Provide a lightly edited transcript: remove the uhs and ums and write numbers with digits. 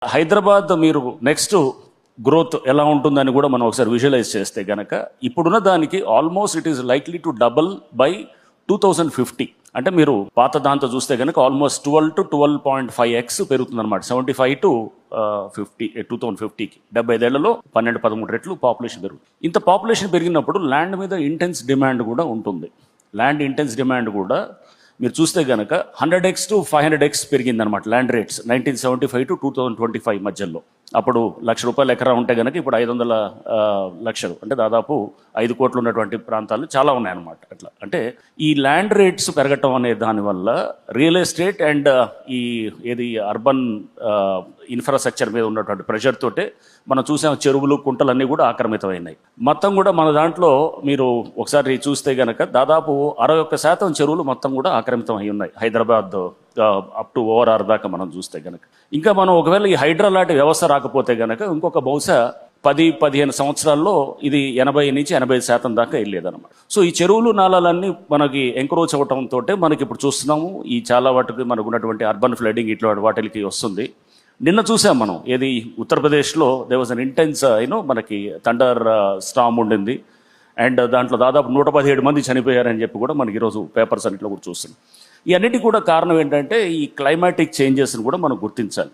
హైదరాబాద్ మీరు next growth ఎలా ఉంటుందని కూడా మనం ఒకసారి విజువలైజ్ చేస్తే గనక ఇప్పుడున్న దానికి almost it is likely to double by 2050. అంటే మీరు పాత దాంతో చూస్తే కనుక ఆల్మోస్ట్ 12 to 12.5x పెరుగుతుంది అనమాట. 75 to 50 2050కి 75 ఏళ్లలో 12-13 రెట్లు పాపులేషన్ పెరుగుతుంది. ఇంత పాపులేషన్ పెరిగినప్పుడు ల్యాండ్ మీద ఇంటెన్స్ డిమాండ్ కూడా ఉంటుంది. ల్యాండ్ ఇంటెన్స్ డిమాండ్ కూడా మీరు చూస్తే కనుక 100x to 500x పెరిగిందనమాట ల్యాండ్ రేట్స్ 1975 to 2025 మధ్యలో. అప్పుడు ₹1,00,000 ఎకరా ఉంటే కనుక ఇప్పుడు 500 లక్షలు, అంటే దాదాపు 5 కోట్లు ఉన్నటువంటి ప్రాంతాలు చాలా ఉన్నాయన్నమాట. అట్లా అంటే ఈ ల్యాండ్ రేట్స్ పెరగటం అనే దానివల్ల రియల్ ఎస్టేట్ అండ్ ఈ అర్బన్ ఇన్ఫ్రాస్ట్రక్చర్ మీద ఉన్నటువంటి ప్రెషర్ తోటే మనం చూసాం చెరువులు కుంటలు అన్నీ కూడా ఆక్రమితమైనాయి. మొత్తం కూడా మన దాంట్లో మీరు ఒకసారి చూస్తే కనుక దాదాపు 61% చెరువులు మొత్తం కూడా ఆక్రమితం అయి ఉన్నాయి హైదరాబాద్ అప్ టు ఓఆర్ఆర్ దాకా మనం చూస్తే కనుక. ఇంకా మనం ఒకవేళ ఈ హైడ్రా లాంటి వ్యవస్థ రాకపోతే కనుక ఇంకొక బహుశా 10-15 సంవత్సరాల్లో ఇది 80 నుంచి 85% దాకా వెళ్ళేదన్నమాట. సో ఈ చెరువులు నాలాలన్నీ మనకి ఎంక్రోచ్ అవటంతో మనకి ఇప్పుడు చూస్తున్నాము ఈ చాలా వాటికి మనకు ఉన్నటువంటి అర్బన్ ఫ్లడింగ్ ఇట్లా వాటికి వస్తుంది. నిన్న చూసాం మనం ఉత్తరప్రదేశ్లో దే వాజ్ అన్ ఇంటెన్స్ మనకి థండర్ స్టార్మ్ ఉండింది అండ్ దాంట్లో దాదాపు 117 మంది చనిపోయారని చెప్పి కూడా మనకి ఈరోజు పేపర్స్ అన్నింటిలో కూడా చూస్తున్నాం. ఈ అన్నిటికీ కూడా కారణం ఏంటంటే ఈ క్లైమాటిక్ చేంజెస్ని కూడా మనం గుర్తించాలి.